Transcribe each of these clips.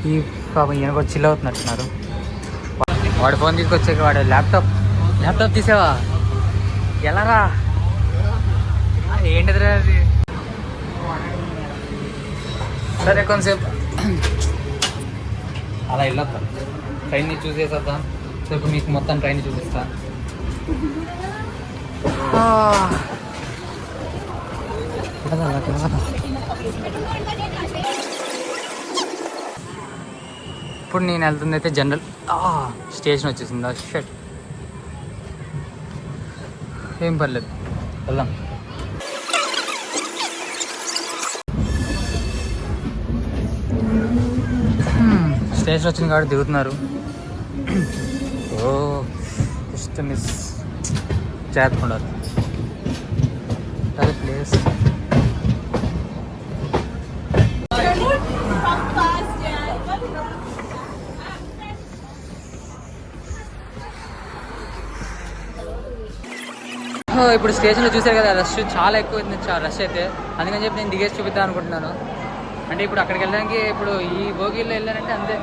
ఈ పాపం ఈయన కూడా చిల్ అవుతున్నట్టున్నారు. వాడు ఫోన్ తీసుకొచ్చాక వాడు ల్యాప్టాప్ తీసావా? ఎలారా? ఏంటిదిరా అది? సరే కొంతసేపు అలా వెళ్ళొద్దాం, ట్రైన్ని చూసేసేద్దాం. సో ఇప్పుడు మీకు మొత్తం ట్రైన్ చూపిస్తా. ఇప్పుడు నేను వెళ్తుంది అయితే జనరల్ స్టేషన్ వచ్చేసిందా? షట్, ఏం పర్లేదు, వెళ్దాం. స్టేషన్ వచ్చింది కాబట్టి దిగుతున్నారు. ఓ జస్ట్ మిస్ చేతున్నారు అదే ప్లేస్. ఇప్పుడు స్టేషన్లో చూసారు కదా, రష్ చాలా ఎక్కువ, రష్ అయితే. అందుకని చెప్పి నేను దిగేసి చూపిద్దాం అనుకుంటున్నాను. అంటే ఇప్పుడు అక్కడికి వెళ్ళడానికి, ఇప్పుడు ఈ బోగిల్లో వెళ్ళానంటే అంతే.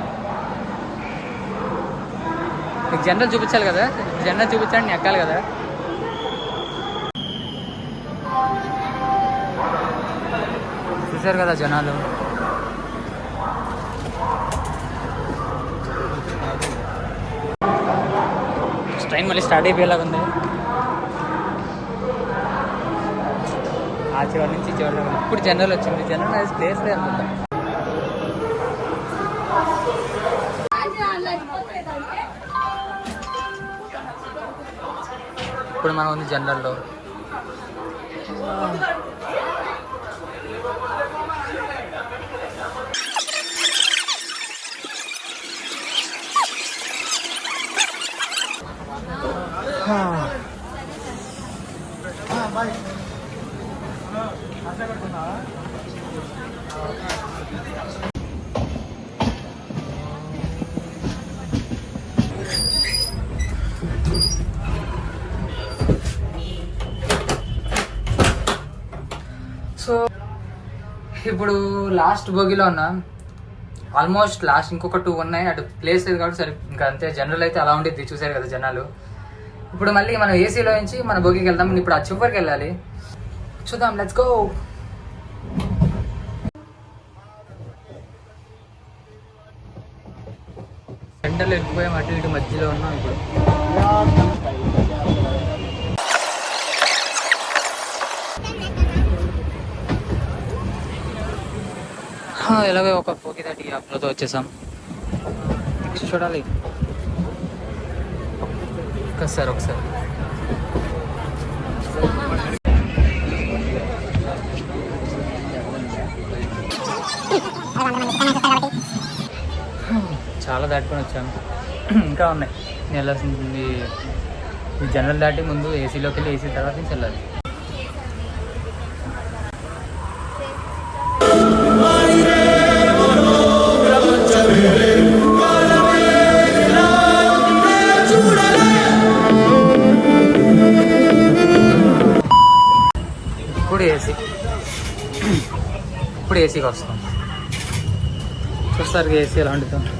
మీకు జనరల్ చూపించాలి కదా, జనరల్ చూపించాలని ఎక్కాలి కదా. చూసారు కదా జనాలు. ట్రైన్ మళ్ళీ స్టార్ట్ అయిపోయేలాగా ఉంది. ఆ చివరి నుంచి చివరి. ఇప్పుడు జనరల్ వచ్చింది. జనరల్ అది ప్లేస్ లేదు అనుకుంటా. ఇప్పుడు మనం ఉంది జనరల్లో. సో ఇప్పుడు లాస్ట్ బోగిలో ఉన్నా, ఆల్మోస్ట్ లాస్ట్. ఇంకొక 2 ఉన్నాయి. అటు ప్లేస్ లేదు కాబట్టి సరే, ఇంకా అంతే. జనరల్ అయితే అలా ఉండేది, చూసారు కదా జనాలు. ఇప్పుడు మళ్ళీ మనం ఏసీలో నుంచి మన బోగికి వెళ్దాం. ఇప్పుడు ఆ చివరికి వెళ్ళాలి, చూద్దాం. Let's go. సెంటర్లో వెళ్ళిపోయాం, అటు ఇటు మధ్యలో ఉన్నాం ఇప్పుడు. ఎలాగో ఒక పోకి దాటి అప్లోతో వచ్చేసాం. నెక్స్ట్ చూడాలి ఒకసారి. చాలా దాటుకొని వచ్చాను, ఇంకా ఉన్నాయి నేను వెళ్ళాల్సింది. ఈ జనరల్ దాటి ముందు ఏసీలోకి వెళ్ళి ఏసీ తర్వాత నుంచి వెళ్ళాలి. ఇప్పుడు ఏసీకి వస్తాం. చూస్తారు ఏసీ ఎలా ఉంటుంది.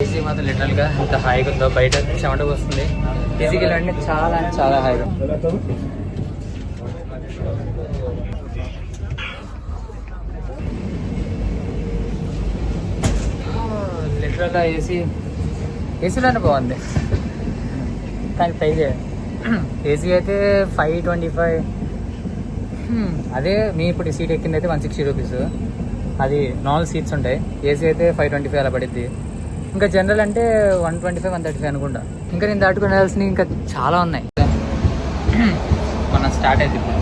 ఏసీ మాత్రం లిటరల్గా ఎంత హాయిగా ఉందో. బయట చెమటకు వస్తుంది. ఏసీకి వెళ్ళండి, చాలా చాలా హాయిగా. లిటరల్గా ఏసీలోనే బాగుంది. కానీ ప్రైజ్ ఏసీ అయితే 525. అదే మీ ఇప్పుడు సీట్ ఎక్కింది అయితే 160 రూపీస్. అది 4 సీట్స్ ఉంటాయి. ఏసీ అయితే 525 అలా పడుద్ది. ఇంకా జనరల్ అంటే 125, 135 అనుకుంటా. ఇంకా నేను దాటుకుని వెళ్ళాల్సినవి ఇంకా చాలా ఉన్నాయి. మనం స్టార్ట్ అయితే ఇప్పుడు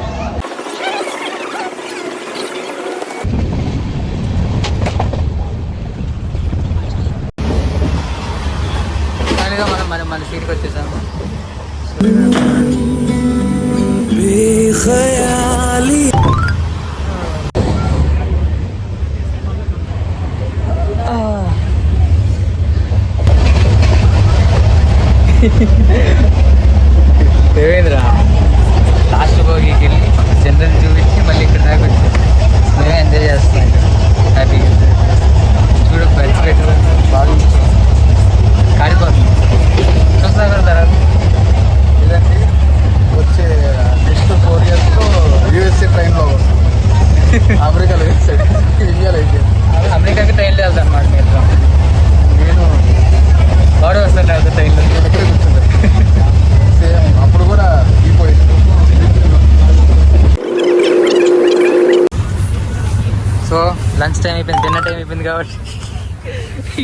మన సీట్కి వచ్చేసాము. దేవేంద్ర లాస్ట్ భోగికి వెళ్ళి జనరల్ చూపించి మళ్ళీ ఇక్కడ దాకా వచ్చి మేమే ఎంజాయ్ చేస్తున్నాం ఇక్కడ హ్యాపీగా. చూడు బెల్ట్ పెట్టు బాగా కాడిపోతుంది. చూస్తున్నా కదా తర్వాత ఇదండి వచ్చే నెక్స్ట్ 4 yearsలో యూఎస్ఏ ట్రైన్లో అమెరికాలో వేస్తాడు, ఇండియాలో అయితే అమెరికాకి ట్రైన్లో వెళ్తాను అన్నమాట. మీరు నేను వాడు వస్తాను కదా ట్రైన్లో. నేను దగ్గరే కూర్చుంటాను. సేమ్ అప్పుడు కూడా అయిపోయింది. సో లంచ్ టైం అయిపోయింది, డిన్నర్ టైం అయిపోయింది కాబట్టి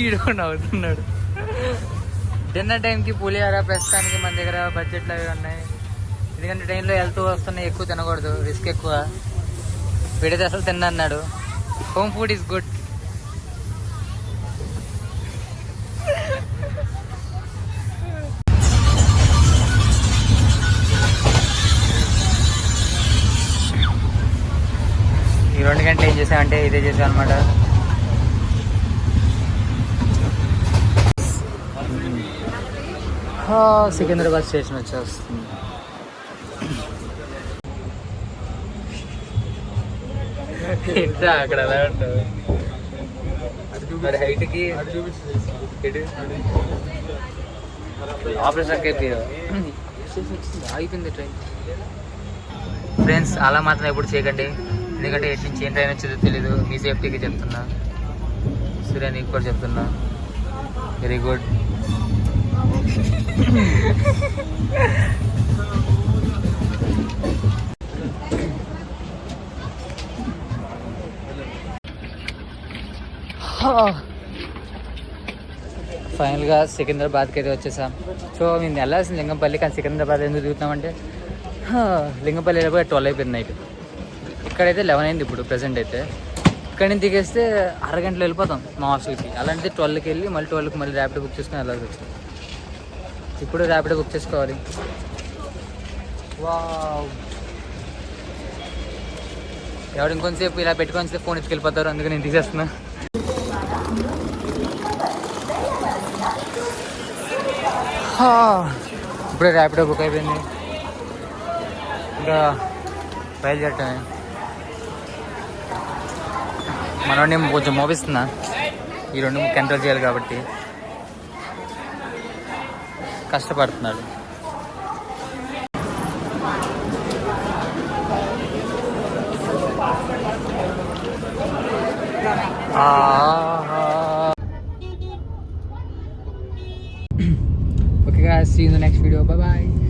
ఈడో నవ్వుతున్నాడు. డిన్నర్ టైంకి పులిహోర ప్రస్తుతానికి మన దగ్గర బడ్జెట్లు అవి ఉన్నాయి. ఎందుకంటే ట్రైన్లో వెళ్తూ వస్తున్నాయి, ఎక్కువ తినకూడదు, రిస్క్ ఎక్కువ. వీడైతే అసలు తిన్నా అన్నాడు. Home food is good. ఈ 2 గంటలు ఏం చేసామంటే ఇదే చేసాం అనమాట. సికింద్రాబాద్ స్టేషన్ వచ్చేస్తుంది. అక్కడ అలా ఉంటావు మరి హైట్కి ఆపరేషన్ అయిపోయింది ట్రైన్. ఫ్రెండ్స్ అలా మాత్రం ఎప్పుడు చేయకండి, ఎందుకంటే ఎటు నుంచి ఏం ట్రైన్ వచ్చేదో తెలీదు. మీ సేఫ్టీకి చెప్తున్నా, సూర్య నీకు కూడా చెప్తున్నా. Very good. ఫైనల్గా సికింద్రాబాద్కి అయితే వచ్చేసాం. సో మేము వెళ్ళాల్సింది లింగంపల్లి, కానీ సికింద్రాబాద్ ఎందుకు దిగుతామంటే లింగంపల్లి వెళ్ళిపోయి 12 అయిపోయింది నైట్. ఇక్కడైతే 11 అయింది ఇప్పుడు ప్రజెంట్ అయితే. ఇక్కడ నుంచి దిగేస్తే అరగంటలో వెళ్ళిపోతాం మా హాస్టల్కి. అలాంటిది 12కి వెళ్ళి మళ్ళీ 12కి మళ్ళీ ర్యాపిడో బుక్ చేసుకుని వెళ్ళాల్సి వచ్చింది. ఇప్పుడు ర్యాపిడో బుక్ చేసుకోవాలి. వావ్, ఎవడు ఇంకొంతసేపు ఇలా పెట్టుకొని ఫోన్ ఎత్తుకెళ్ళిపోతారు, అందుకే నేను తీసేస్తున్నా. ఇప్పుడే ర్యాపిడో బుక్ అయిపోయింది, ఇంకా బయలుదేరటమే. మనోడిని కొంచెం మోపిస్తున్నా, ఈ 2 కంట్రోల్ చేయాలి కాబట్టి కష్టపడుతున్నాడు. Okay guys, see you in the next video. Bye bye.